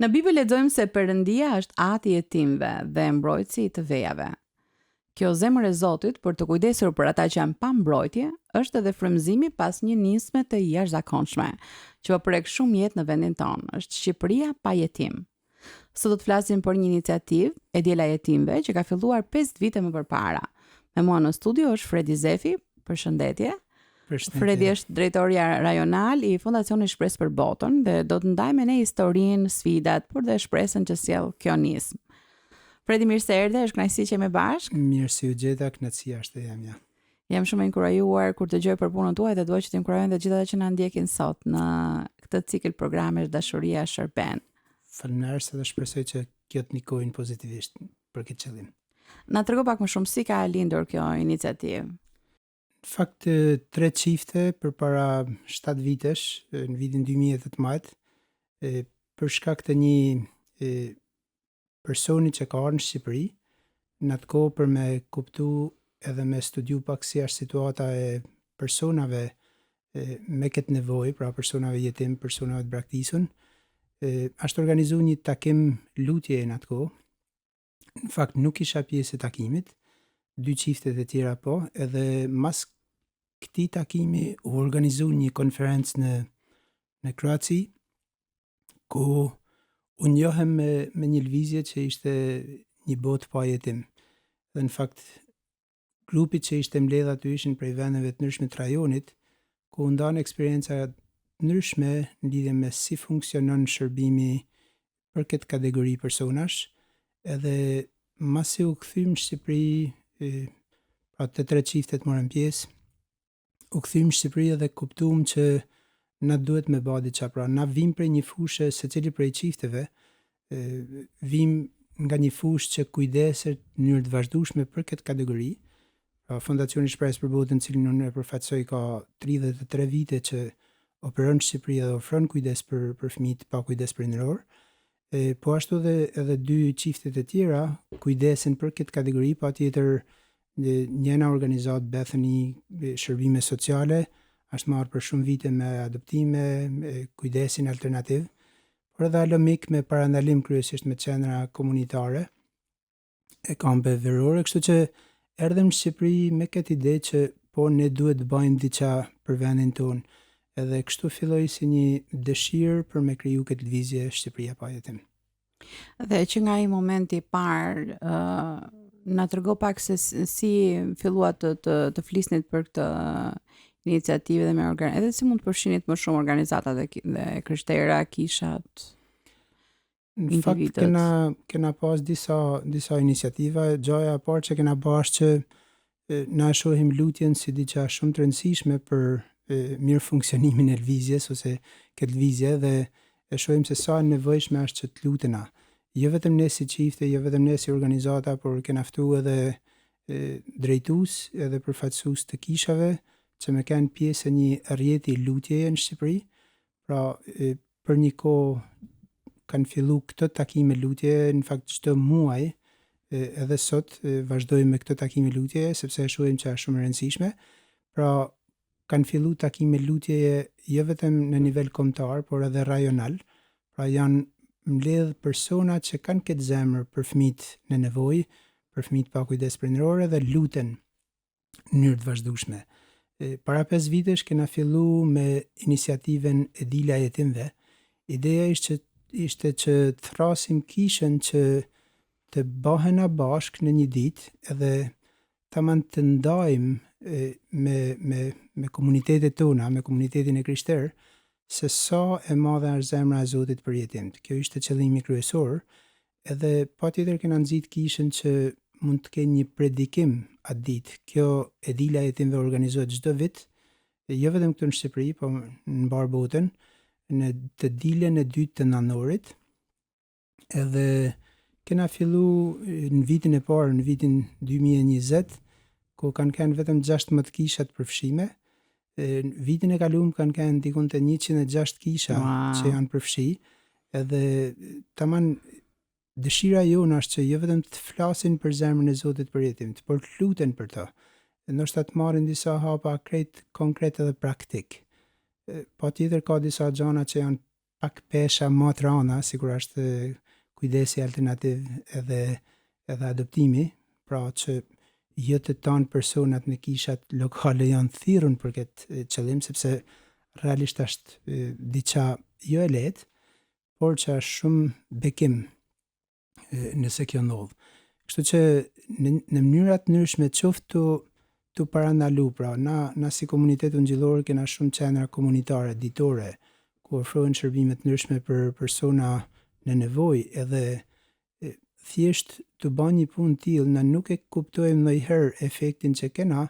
Në Bibël lexojmë se Perëndia është Ati i jetimëve dhe mbrojtësi i të vejave. Kjo zemër e Zotit për të kujdesur për ata që janë pa mbrojtje është edhe frymëzimi pas një nisme të jashtëzakonshme, që po prek shumë jetë në vendin tonë, është Shqipëria pa jetim. Sot do të flasim për një iniciativë e Diela e Jetimëve që ka filluar 5 vite më përpara. Me mua në studio është Fredi Zefi, përshëndetje. Fredi është drejtori rajonal i Fondacionit Shpresë për Botën dhe do të ndajmë me ne historinë, sfidat, por dhe shpresën që sjell kjo nismë. Fredi, mirë se erdhe, është kënaqësi që jemi bashkë. Mirë se u gjeta, kënaqësia është e jam ja. Jam shumë e inkurajuar kur dëgjoj për punën tuaj dhe dua që të inkurajojnë dhe gjithë ata që na ndjekin sot në këtë cikël programesh Dashuria shërben. Faleminderit dhe shpresoj që kjo të ndikojnë pozitivisht për këtë qëllim. Na trego pak më shumë si ka lindur kjo iniciativë. Në fakt 3 çifte përpara 7 vitesh, në vitin 2018, për shkak të një personi që ka ardhur në Shqipëri, në atë kohë për me kuptu edhe me studiu pak si është situata e personave me këtë nevojë, pra personave jetim, personave të braktisur, është organizu një takim lutje në atë kohë. Në fakt nuk isha pjesë e takimit, 2 çiftet e tjera po, edhe mas këtij takimi u organizu një konferencë në Kroaci, ku u njohem me një lëvizje që ishte një botë pa jetim. Dhe në fakt grupi që ishte mbledh aty ishin prej vendeve të ndryshme të rajonit, ku u ndan eksperienca të ndryshme në lidhje me si funksionon shërbimi për këtë kategori personash, edhe masi u kthyem në Shqipëri, pra të 3 çiftet morën pjesë, u kthyem në Shqipëri edhe kuptuam që na duhet me bë diçka, pra na vim prej një fushë, secili prej çifteve vim nga një fushë që kujdeset në mënyrë të vazhdueshme për këtë kategori. Fondacioni Shpresë për Botën, cilin unë e përfaqësoj, ka 33 vite që operon në Shqipëri dhe ofron kujdes për fëmijët pa kujdes prindëror. Po ashtu edhe 2 çiftet e tjera kujdesen për këtë kategori, patjetër njëna organizat Bethany shërbime sociale, është marrë për shumë vite me adoptime, me kujdesin alternativ, por edhe Alomik me parandalim kryesisht me qendra komunitare, e kampe verore, kështu që erdhem në Shqipëri me këtë ide që po ne duhet të bëjmë diçka për vendin tonë, edhe kështu filloi si një dëshirë për me kriju këtë lëvizje Shqipëria pa jetim. Dhe që nga ai momenti i parë, na trego pak se si filluat të flisnit për këtë iniciativë dhe me edhe si mund të përfshinit më shumë organizata dhe kryshtera, kishat, individët. Në fakt kena pas disa iniciativa. Gjaja e parë që kena bashkë që na shohim lutjen si diçka shumë të rëndësishme për mirë funksionimin e lëvizjes ose këtë lëvizje, dhe e shohim se sa nevojshme është që të lutena. Jo vetëm ne si çifte, jo vetëm ne si organizata, por kena ftuar edhe drejtues edhe përfaqësues të kishave që me kanë pjesë e një rrjeti lutjeje në Shqipëri. Pra për një kohë kanë fillu këto takime lutjeje, në fakt çdo muaj, edhe sot vazhdojmë me këto takime lutjeje sepse e shohim që është shumë e rëndësishme. Pra kanë fillu takime lutjeje jo vetëm në nivel kombëtar, por edhe rajonal. Pra janë mbledh persona që kanë këtë zemër për fëmijët në nevojë, për fëmijët pa kujdes prindëror, dhe luten në mënyrë të vazhdueshme. Para 5 vitesh kena fillu me iniciativen e Diela e Jetimëve. Ideja ishte që të thrasim kishën që të bahena bashkë në një ditë edhe tamam të ndajmë me komunitetet tona, me komunitetin e krishterë, se sa e madhe është zemra e Zotit për jetimt. Kjo ishte qëllimi kryesor, edhe patjetër kena nxit kishën që mund të kenë një predikim atë ditë. Kjo e Diela e Jetimëve organizohet çdo vit, jo vetëm këtu në Shqipëri, po në mbar botën, në të dielën e dytë të nëntorit. Edhe kena fillu në vitin e parë, në vitin 2020, ku kanë qenë vetëm 16 kisha të përfshime. Në vitin e kaluar kanë qenë diku te 106 kisha që janë përfshi, edhe tamam dëshira jonë është që jo vetëm të flasin për zemrën e Zotit për jetimt, por të luten për to. Ndoshta të marrin disa hapa konkret edhe praktik. Patjetër ka disa gjëra që janë pak pesha më të rënda, sikur është kujdesi alternativ edhe adoptimi, pra që jo të tanë personat në kishat lokale janë thirrur për këtë qëllim, sepse realisht është diçka jo e lehtë, por që është shumë bekim nëse kjo ndodh. Kështu që në mënyra të ndryshme qoftë tu parandalu, pra na si komunitet ungjillor kena shumë qendra komunitare ditore ku ofrohen shërbime të ndryshme për persona në nevojë, edhe thjesht të bën një punë tillë, na nuk e kuptojmë ndonjëherë efektin që kena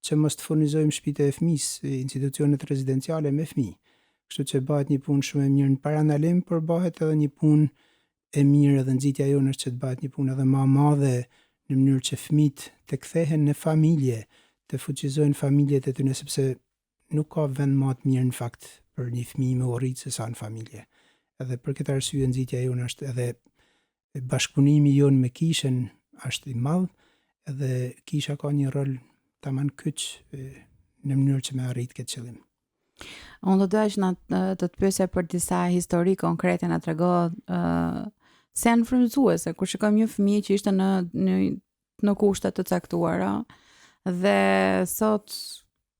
që mos të furnizojmë shtëpitë e fëmisë, institucionet rezidenciale me fëmijë. Kështu që bëhet një punë shumë e mirë në parandalim, por bëhet edhe një punë e mirë, edhe nxitja jonë është që të bëhet një punë edhe më e madhe në mënyrë që fëmijët të kthehen në familje, të fuqizojnë familjet e tyre, sepse nuk ka vend më të mirë në fakt për një fëmijë me u rritë se sa në familje. Edhe për këtë arsye nxitja jonë është edhe bashkëpunimi jonë me kishën është i madh, edhe kisha ka një rol tamam kyç në mënyrë që me arrit këtë qëllim. Unë do doja që të të pyesja për disa histori konkrete, na trego se janë frymëzuese kur shikojmë një fëmijë që ishte në kushte të caktuara dhe sot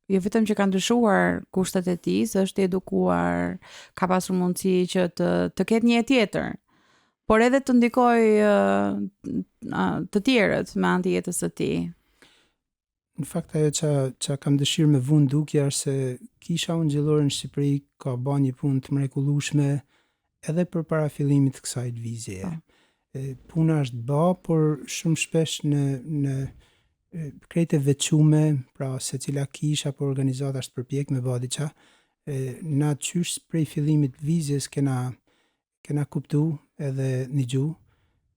jo vetëm që ka ndryshuar kushtet e tij, është i edukuar, ka pasur mundësi që të ketë një jetë tjetër, por edhe të ndikoj të tjerët me anë të jetës së tij. Në fakt ajo që kam dëshirë me vënë dukja është se kisha ungjillore në Shqipëri ka bërë një punë të mrekullueshme edhe përpara fillimit të kësaj lëvizjeje. Puna është bë, por shumë shpesh në krejtë veçume, pra secila kisha apo organizata është përpjek me bë diçka. Na qysh prej fillimit të lëvizjes kena kuptu edhe një gjuhë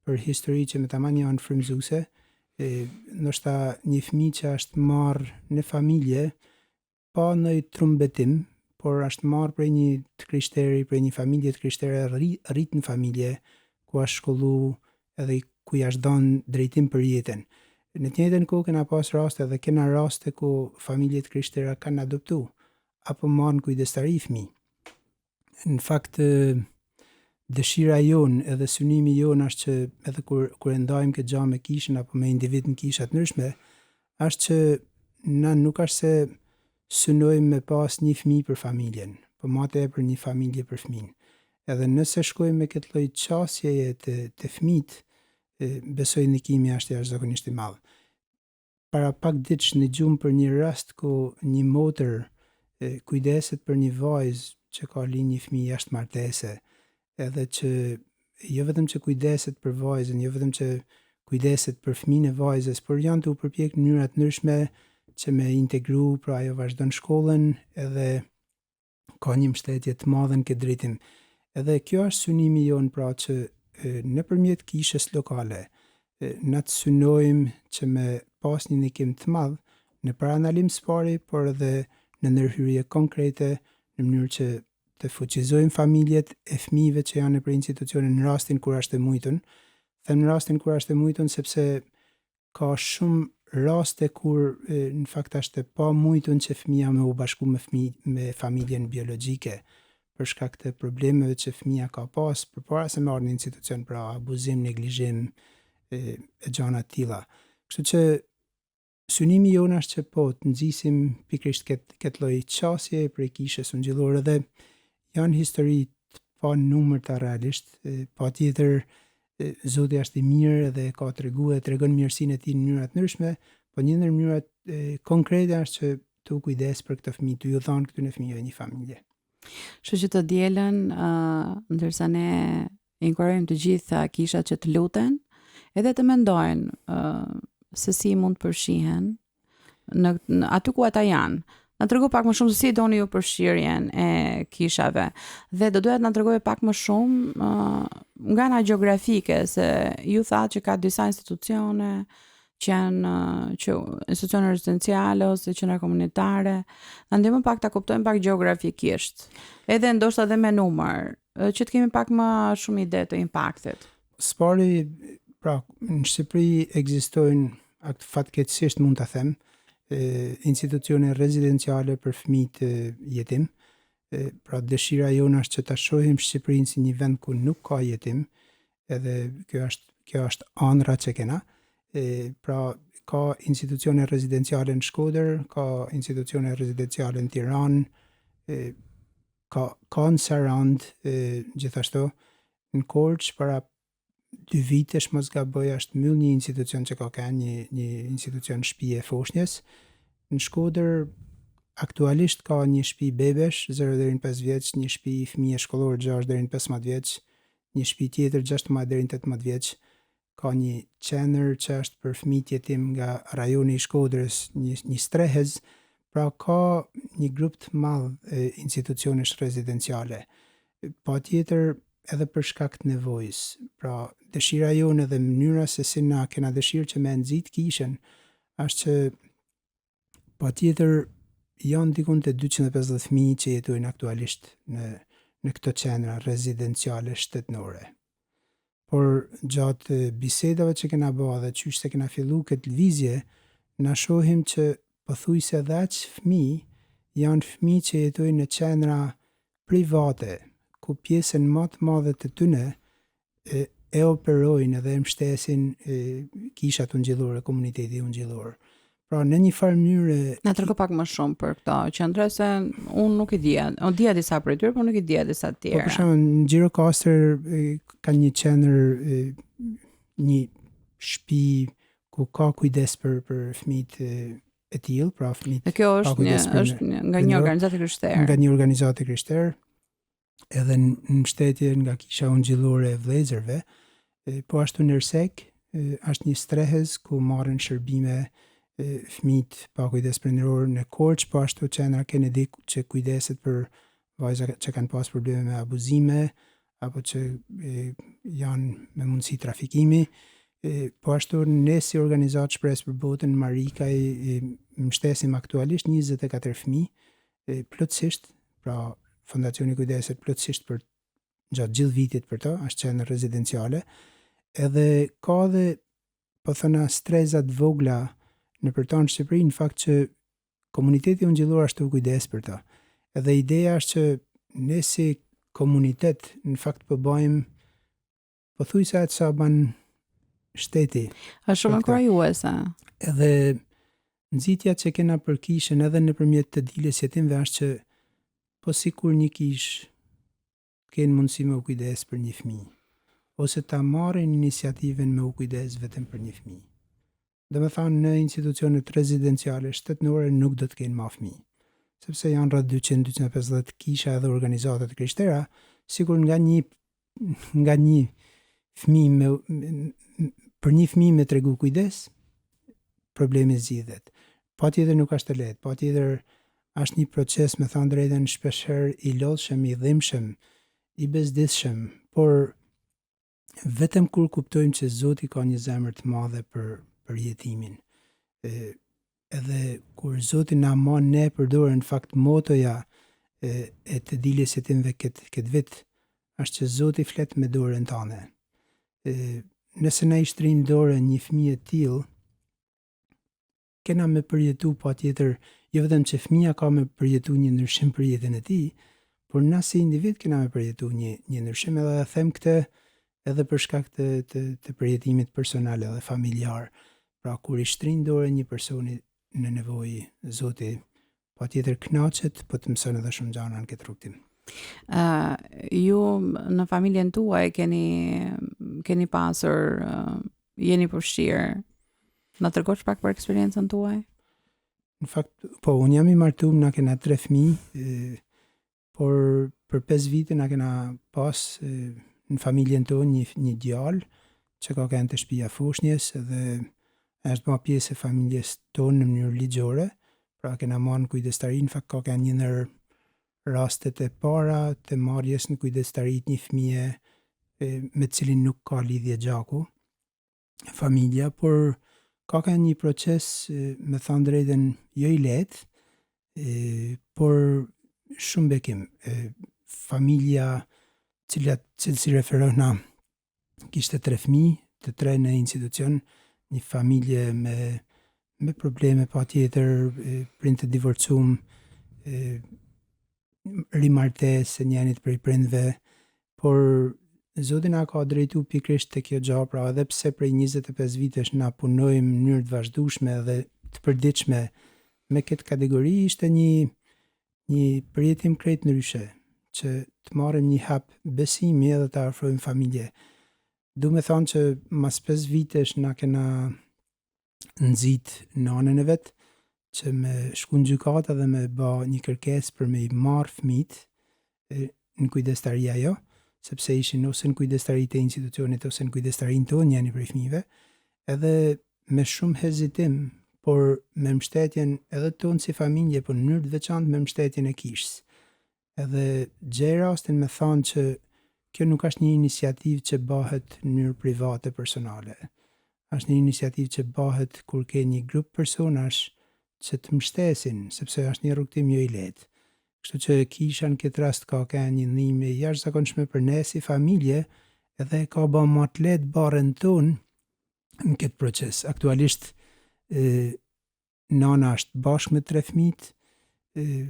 për histori që me tamam janë frymëzuese. Ndoshta një fëmijë që është marrë në familje pa ndonjë trumbetim, por është marrë prej një të krishteri, prej një familje të krishtere, rrit në familje ku është shkollu edhe ku i është dhënë drejtim për jetën. Në të njëjtën kohë kena pas raste dhe kena raste ku familjet krishtera kanë adoptu apo marrën kujdestari fëmijë. Në fakt dëshira jonë edhe synimi jonë është që edhe kur e ndajmë këtë gjë me kishën apo me individ në kisha të ndryshme, është që na nuk është se synojmë me pas një fëmijë për familjen, por më tepër një familje për fëmijën. Edhe nëse shkojmë me këtë lloj qasjeje të fëmijët, besoj ndikimi është jashtëzakonisht i madh. Para pak ditësh në gjumë për një rast ku një motër kujdeset për një vajzë që ka linë një fëmijë jashtëmartese, edhe që jo vetëm që kujdeset për vajzën, jo vetëm që kujdeset për fëmijën e vajzës, por janë të u përpjek në mënyra të ndryshme që me integru, pra ajo vazhdon shkollën edhe ka një mbështetje të madhe në këtë drejtim. Edhe kjo është synimi jonë, pra që nëpërmjet kishës lokale na të synojmë që me pas një ndikim të madh në parandalim së pari, por edhe në ndërhyrje konkrete në mënyrë që të fuqizojmë familjet e fëmijëve që janë nëpër institucione në rastin kur është e mujtun. Them në rastin kur është e mujtun sepse ka shumë raste kur në fakt është e pa mujtun që fëmija me u bashku me familjen biologjike për shkak të problemeve që fëmija ka pas përpara se marrë në institucion, pra abuzim, neglizhim e gjëra të tilla. Kështu që synimi jonë është që po të nxisim pikërisht këtë lloj qasje prej kishës ungjillore, dhe janë histori pa numërta realisht, patjetër Zoti është i mirë dhe ka tregon mirësinë e tij në mënyra të ndryshme, po një ndër mënyrat konkrete është që tu kujdes për këtë fëmijë, tu ju dhon këtyre fëmijëve një familje. Kështu që të dielën, ndërsa ne inkurajojmë të gjitha kishat që të luten, edhe të mendojnë se si mund të përshihen aty ku ata janë. Na trego pak më shumë se si doni ju përfshirjen e kishave, dhe do doja të na tregojë pak më shumë nga ana gjeografike, se ju thatë që ka disa institucione që janë institucione rezidenciale ose qendra komunitare. Na ndihmon pak ta kuptojmë pak gjeografikisht, edhe ndoshta edhe me numër, që të kemi pak më shumë ide të impaktit. Spari, pra, në Shqipëri ekzistojnë fatkeqësisht mund ta them institucione rezidenciale për fëmijë të jetim, Pra dëshira jonë është që ta shohim Shqipërinë si një vend ku nuk ka jetim, edhe kjo është ëndra që kena. Pra ka institucione rezidenciale në Shkodër, ka institucione rezidenciale në Tiranë, ka në Sarand, gjithashtu në Korçë para 2 vitesh mos gaboj është mbyll një institucion që ka kanë një institucion shtëpi e foshnjës. Në Shkodër aktualisht ka një shtëpi bebesh 0 deri në 5 vjeç, një shtëpi fëmijë shkollor 6 deri në 15 vjeç, një shtëpi tjetër 16 deri në 18 vjeç. Ka një qendër që është për fëmijë jetim nga rajoni i Shkodrës, një strehez, pra ka një grup të madh institucionesh rezidenciale. Patjetër edhe për shkak të nevojës. Pra dëshira jonë edhe mënyra se si na kena dëshirë që me nxit kishën është që patjetër janë dikun të 250 fëmijë që jetojnë aktualisht në këto qendra rezidenciale shtetënore. Por gjatë bisedave që kena bërë dhe qysh se kena fillu këtë lëvizje, na shohim që pothuajse edhe aq fëmijë janë fëmijë që jetojnë në qendra private, ku pjesën më të madhe të tyne e operojnë edhe e mbështesin kishat ungjillore, komuniteti ungjillor. Pra në një farë mënyrë... Na tërko pak më shumë për këto qendra, se unë nuk i dija. Unë dija disa për tyre, por nuk i dija disa të tjera. Po për shembull, në Gjirokastër ka një qendër, një shtëpi ku ka kujdes për fëmijët e tillë, pra fëmijët. Dhe kjo është nga një organizatë krishtere. Nga një organizatë krishtere, edhe në mbështetje nga kisha ungjillore e vëllezërve, po ashtu në Ersek është një strehez ku marrin shërbime fëmijët pa kujdes prindëror. Në Korçë po ashtu qendra Kennedy që kujdeset për vajza që kanë pas probleme me abuzime apo që janë me mundësi trafikimi. Po ashtu ne si organizatë Shpresë për Botën Marika i mbështesim aktualisht 24 fëmijë plotësisht, pra fondacioni kujdeset plotësisht për gjatë gjithë vitit për to, është qendër rezidenciale, edhe ka dhe po thona strezat vogla në përtonë Shqipëri, në fakt që komuniteti ungjillor ashtu kujdes për to. Edhe ideja është që ne si komunitet në fakt po bëjmë pothuajse atë sa ban shteti. Është shumë inkurajuese. Edhe nxitja që kena për kishën edhe nëpërmjet të diles jetimve është që po sikur një kishë kenë mundësi me u kujdes për një fëmijë, ose ta marrin iniciativen me u kujdes vetëm për një fëmijë. Dhe me thanë në institucionet rezidenciale shtetënore nuk do të kenë ma fëmijë, sepse janë rreth 200-250 kisha edhe organizatet krishtera, sikur nga një fëmijë për një fëmijë me tregu kujdes, problemi zgjidhet. Patjetër nuk është e lehtë, patjetër është një proces, me thënë drejtën, shpeshherë i lodhshëm, i dhimbshëm, i bezdisshëm, por vetëm kur kuptojmë që Zoti ka një zemër të madhe për jetimin. Edhe kur Zoti na mon ne përdorën në fakt motoja e të diles jetimve këtë vit, është që Zoti flet me dorën tane. Nëse na i shtrim dorën një fëmijë të tillë, kena me përjetu patjetër, jo vetëm që fëmia ka me përjetu një ndryshim për jetën e tij, por na si individ kena me përjetu një ndryshim, edhe them këtë edhe për shkak të përjetimit personal edhe familjar. Pra kur i shtrin dorën një personi në nevojë, Zoti patjetër kënaqet, po të mëson edhe shumë gjëra në këtë rrugtim. Ju në familjen tuaj keni pasur, jeni përfshirë. Na tregosh pak për eksperiencën tuaj? Në fakt, po, unë jam i martuar, na kena 3 fëmijë, por për 5 vite na kena pas në familjen tonë një djalë që ka qenë të shtëpia foshnjës dhe është bërë pjesë e familjes tonë në mënyrë ligjore, pra kena marrë në kujdestari, në fakt ka qenë një ndër rastet e para të marrjes në kujdestari një fëmije me cilin nuk ka lidhje gjaku, familja, por ka qenë një proces, me thënë drejtën, jo i lehtë, por shumë bekim. Familja cilë si referohna kishte 3 fëmijë, të 3 në institucion, një familje me probleme patjetër, prind të divorcum, rimartesë njenit prej prindve, por Zoti na ka drejtu pikërisht te kjo gjë, pra edhe pse prej 25 vitesh na punojmë në mënyrë të vazhdueshme dhe të përditshme me këtë kategori, ishte një përjetim krejt ndryshe, që të marrim një hap besimi edhe të afrojmë familje. Du me thonë që mas 5 vitesh na kena nxit nanën e vet, që me shku në gjykata dhe me ba një kërkesë për me i marrë fëmijët në kujdestaria jo, sepse ishin ose në kujdestaritë e institucionit ose në kujdestarinë tonë njëri prej fëmijëve, edhe me shumë hezitim, por me mbështetjen edhe tonë si familje, por në mënyrë të veçantë me mbështetjen e kishës. Edhe gjej rastin me thonë që kjo nuk është një iniciativë që bëhet në mënyrë private personale. Është një iniciativë që bëhet kur ke një grup personash që të mbështesin, sepse është një rrugtim jo i lehtë. Kështu që kisha në këtë rast ka një ndihmë jashtëzakonshme për ne si familje, edhe ka bë më të lehtë barën tonë në këtë proces. Aktualisht nana është bashkë me 3 fëmijë,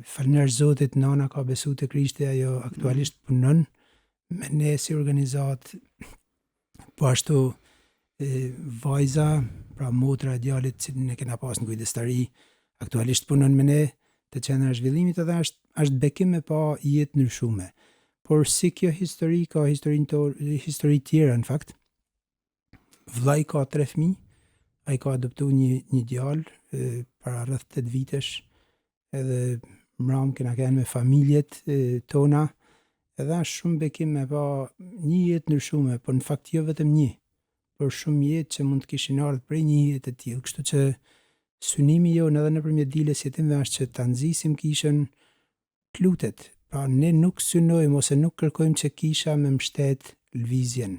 falënderit Zotit, nana ka besu te Krishti, ajo aktualisht punon me ne si organizat, po ashtu vajza, pra motra e djalit që ne kena pas në kujdestari, aktualisht punon me ne të qendra e zhvillimit, edhe është bekim me pa jetë ndryshume. Por si kjo histori ka histori tjera në fakt. Vllai ka 3 fëmijë, ai ka adoptu një djalë para rreth 8 vitesh, edhe mram kena qenë me familjet tona, edhe është shumë bekim me pa një jetë ndryshume, por në fakt jo vetëm një, por shumë jetë që mund të kishin ardhur prej një jetë të tillë. Kështu që synimi jonë edhe nëpërmjet dilës jetimve është që ta nxisim kishën të lutet. Pra ne nuk synojmë ose nuk kërkojmë që kisha me mbështet lëvizjen.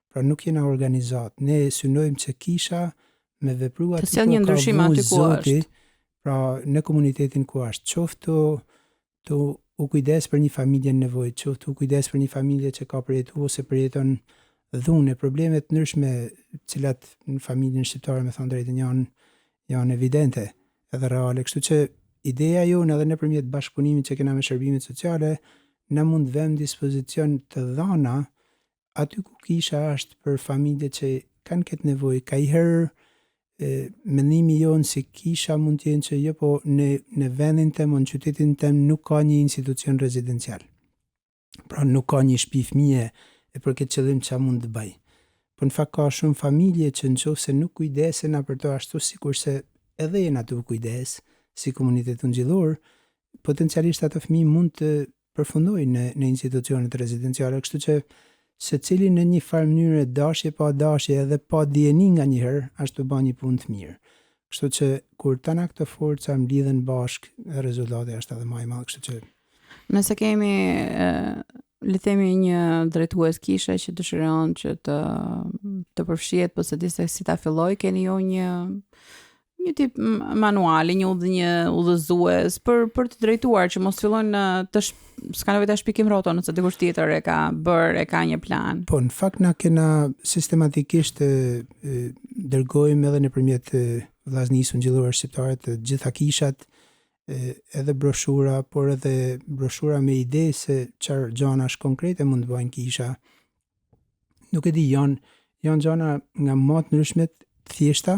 Pra nuk jena organizat. Ne synojmë që kisha me vepru aty ku ka vënë Zoti, pra në komunitetin ku është. Qoftë të u kujdes për një familje në nevojë, qoftë u kujdes për një familje që ka përjetuar ose përjeton dhunë, probleme të ndryshme, cilat në familjen shqiptare me thënë drejtën janë evidente edhe reale. Kështu që ideja jonë edhe nëpërmjet bashkëpunimit që kena me shërbimet sociale, na mund vëmë dispozicion të dhana aty ku kisha është për familje që kanë këtë nevojë. Kajherë mendimi jonë si kisha mund të jenë që jo, po në vendin tem, në qytetin tem nuk ka një institucion rezidencial. Pra nuk ka një shtëpi fëmije e për këtë qëllim çfarë mund të bëj. Po në fakt ka shumë familje që nëse nuk kujdesen për to ashtu sikurse edhe jena të kujdes si komunitet ungjillor, potencialisht ato fëmijë mund të përfundojnë në institucionet rezidenciale. Kështu që secili në një farë mënyrë dashje pa dashje edhe pa dijeni nganjëherë ashtu bën një punë të mirë. Kështu që kur tana këto forca mblidhen bashkë, rezultati është edhe më i madh. Kështu që nëse kemi le të themi një drejtues kishe që dëshiron që të përfshihet, po se di se si ta filloj, keni ju një tip manuali, një udhëzues për të drejtuar që mos fillojnë s'ka nevojë ta shpikim rroton nëse dikush tjetër e ka një plan. Po në fakt na kena sistematikisht dërgojmë edhe nëpërmjet vllaznisë ungjillore shqiptare të gjitha kishat, edhe broshura, por edhe broshura me ide se çfarë gjanash konkrete mund të bëjnë kisha. Nuk e di, janë gjana nga më të ndryshme të thjeshta,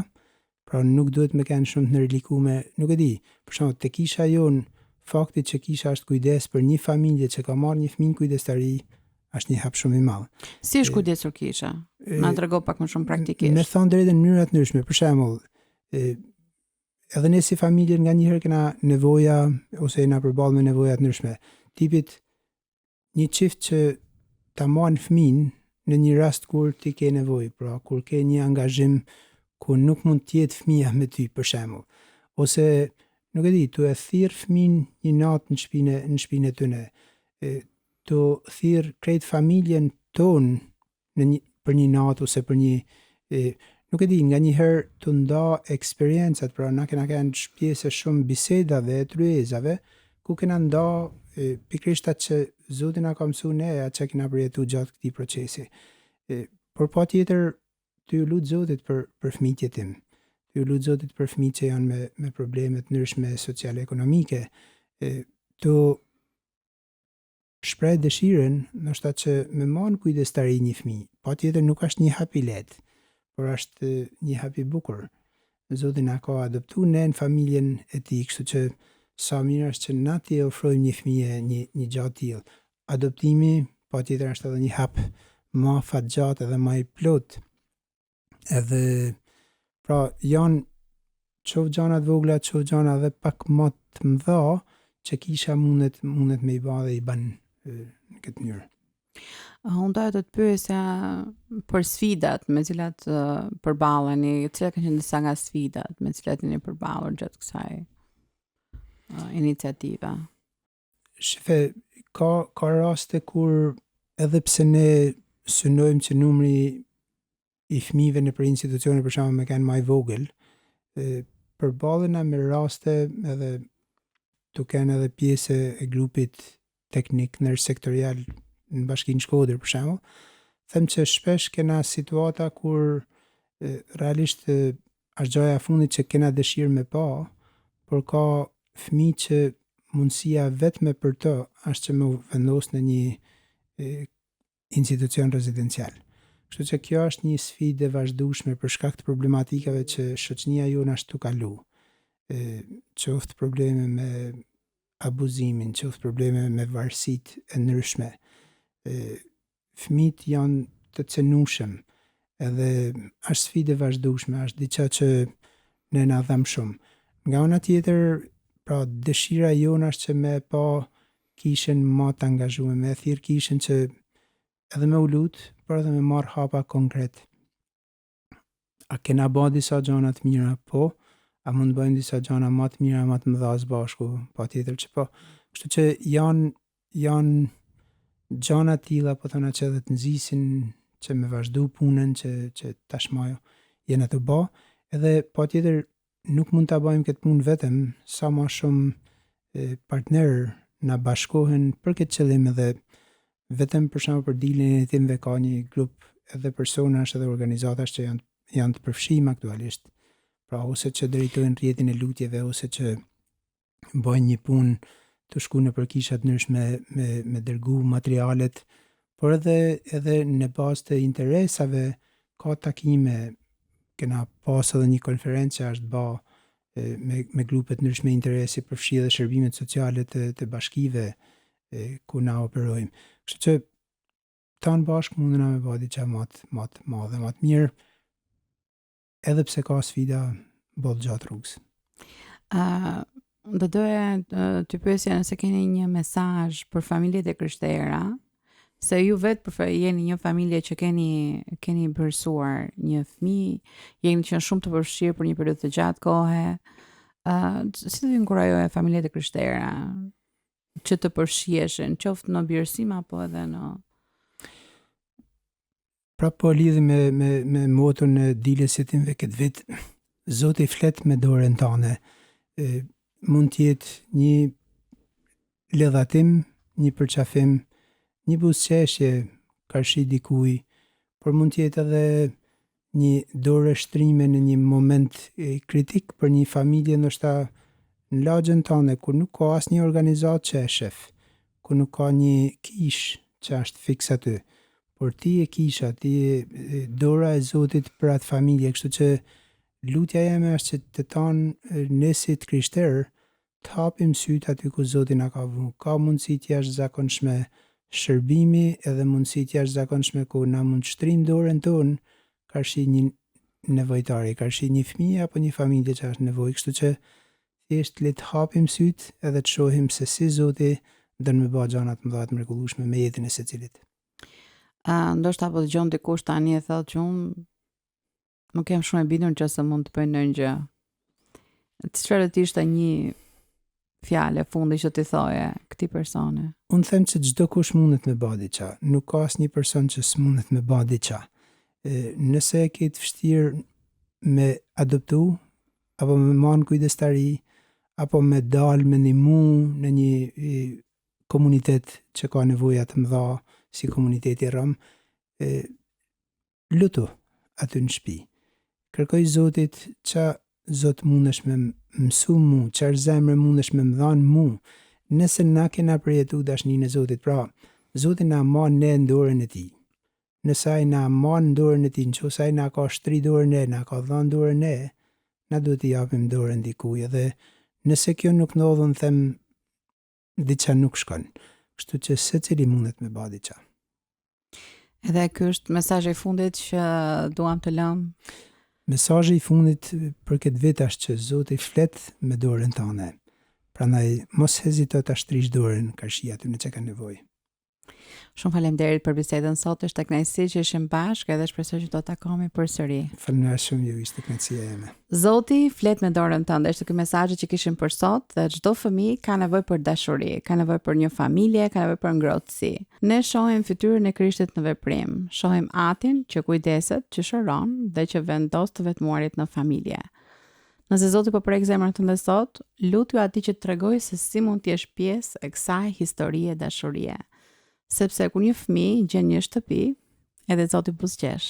pra nuk duhet me kanë shumë të ndërlikume, nuk e di. Për shembull, te kisha jon, fakti që kisha është kujdes për një familje që ka marrë një fëmijë në kujdestari, është një hap shumë i madh. Si është kujdesur kisha? Na trego pak më shumë praktikisht. Me thënë drejtën në mënyra të ndryshme, për shembull, edhe ne si familje nga njëherë kena nevoja ose jena përballë me nevoja të ndryshme. Tipit një çift që ta marrë fëmijën në një rast kur ti ke nevojë, pra kur ke një angazhim ku nuk mund të jetë fëmia me ty për shembull, ose nuk e di, tu e thirr fëmijën një natë në shtëpinë e tyne, tu thirr krejt familjen tonë për një natë ose për një nuk e di, nga njëherë të nda eksperiencat, pra na kena kanë pjesë shumë bisedave, tryezave, ku kena nda pikërisht atë që Zoti na ka mësuar ne, atë që kena përjetuar gjatë këtij procesi. Por patjetër ty lut Zotit për fëmijët e tim. Ty lut Zotit për fëmijët që janë me probleme të ndryshme sociale ekonomike. Tu shpreh dëshirën, ndoshta që me marrë kujdestari një fëmijë. Patjetër nuk është një hap i lehtë, por është një hap i bukur. Zoti na ka adoptuar ne në familjen e tij, kështu që sa mirë është që na t'i ofrojmë një fëmijë një gjatë tillë. Adoptimi patjetër është edhe një hap më fatgjatë edhe më i plot. Edhe pra janë qoftë gjana të vogla, qoftë gjana edhe pak më të mëdha që kisha mundet me i bë dhe i bën në këtë mënyrë. Unë doja të të pyesja për sfidat me cilat përballeni, cilat kanë qenë disa nga sfidat me cilat jeni përballur gjatë kësaj iniciative. Shife, ka raste kur edhe pse ne synojmë që numri i fëmijëve në për institucione për shembull me kanë më i vogël, përballena me raste edhe të kenë edhe pjesë e grupit teknik nërsektorial në Bashkinë Shkodër për shembull, them që shpesh kena situata kur realisht është gjoja e fundit që kena dëshirë me pa, por ka fëmijë që mundësia vetme për të është që më vendos në një institucion rezidencial. Kështu që kjo është një sfidë e vazhdueshme për shkak të problematikave që shoqënia jonë është tu kalu. Qoftë probleme me abuzimin, qoftë probleme me varësitë e ndryshme. Fëmijët janë të cenueshëm, edhe është sfidë e vazhdueshme, është diçka që ne na dhem shumë. Nga ana tjetër, pra dëshira jonë është që me pa kishen më të angazhuar, me thirr kishen që edhe me u lut, por edhe me marr hapa konkret. A kena bë disa gjëra të mira? Po. A mund të bëjmë disa gjëra më të mira, më të mëdha së bashku? Patjetër që po. Kështu që janë gjëra të tilla, po thona që edhe të nxisin që me vazhdu punën që tashmë jena të bë, edhe patjetër nuk mund ta bëjmë këtë punë vetëm, sa më shumë partnerë na bashkohen për këtë qëllim, edhe vetëm për shembull për dilin e timve ka një grup edhe personash edhe organizatash që janë të përfshijmë aktualisht. Pra ose që drejtojnë rrjetin e lutjeve, ose që bëjnë një punë të shku në përkishat ndryshme me dërgu materialet, por edhe në bazë të interesave ka takime, kena pas edhe një konferencë që është bë me grupet ndryshme interesi përfshi edhe shërbimet sociale të bashkive ku na operojmë. Kështu që tanë bashkë mundena me bë diçka më të madhe, më të mirë, edhe pse ka sfida bollë gjatë rrugës. Do doja të pyesja nëse keni një mesazh për familjet e krishterë, se ju vetë jeni një familje që keni bërsuar një fëmijë, jeni qenë shumë të përfshirë për një periudhë të gjatë kohe. Si do inkurajojë familjet e krishterë që të përfshiheshin, qoftë në birësim apo edhe në... Pra po lidhi me motën e dilesit timve këtë vit, Zoti flet me dorën tane. Mund të jetë një ledhatim, një përqafim, një buzëqeshje karshi dikuj, por mund të jetë edhe një dorë shtrime në një moment kritik për një familje, ndoshta në lagjen tane, ku nuk ka asnjë organizatë që e shef, ku nuk ka një kish që është fiks aty, por ti e kisha, ti e dora e Zotit për atë familje, kështu që lutja jeme është që të tanë nesit krishterë të hapim sytë aty ku Zoti na ka vënë. Ka mundësi të jashtëzakonshme shërbimi, edhe mundësi të jashtëzakonshme ku na mund shtrim dorën tonë karshi një nevojtari, karshi një fëmijë apo një familje që është nevojë. Kështu që thjesht le të hapim sytë edhe të shohim se si Zoti don me bëj gjëra të mëdha të mrekullueshme me jetën e secilit. Ndoshta apo dëgjon dikush tani e thotë që unë nuk jam shumë e bindur që se mund të bëj ndonjë gjë. Çfarë do të ishte një fjalë fundi që ti thoje këtij personi? Unë them se çdo kush mundet me bëj diçka. Nuk ka asnjë person që s'mundet me bëj diçka. Nëse e ke të vështirë me adoptu, apo me marrë kujdestari, apo me dalë me ndihmu në një komunitet që ka nevoja të mëdha, si komuniteti rom, lutu aty në shtëpi. Kërkoj Zotit që Zot mundesh me mësu mu, çfarë zemre mundesh me më dhanë mu, nëse na kena përjetu dashninë e Zotit. Pra, Zoti na mon ne në dorën e tij. Nëse ai na mon në dorën e tij, nëse ai na ka shtri dorën e, na ka dhënë dorën e, na duhet t'i japim dorën dikujt dhe nëse kjo nuk ndodh, them diçka nuk shkon. Kështu që secili mundet me bë diçka. Edhe ky është mesazhi i fundit që duam të lëm. Mesazhi i fundit për këtë vit është që Zoti flet me dorën tënde. Prandaj mos hezito ta shtrish dorën karshi aty në çka ka nevojë. Shumë faleminderit për bisedën sot, është kënaqësi që ishim bashkë edhe shpresoj që do të takohemi përsëri. Faleminderit shumë ju, ishte kënaqësia ime. Zoti flet me dorën tënde, është ky mesazhi që kishim për sot dhe çdo fëmijë ka nevojë për dashuri, ka nevojë për një familje, ka nevojë për ngrohtësi. Ne shohim fytyrën e Krishtit në veprim, shohim Atin që kujdeset, që shëron dhe që vendos të vetmuarit në familje. Nëse Zoti po prek zemrën tënde sot, lutju atij që tregoj se si mund të jesh pjesë e kësaj historie dashurie. Sepse kur një fëmijë gjen një shtëpi, edhe Zoti buzëqesh.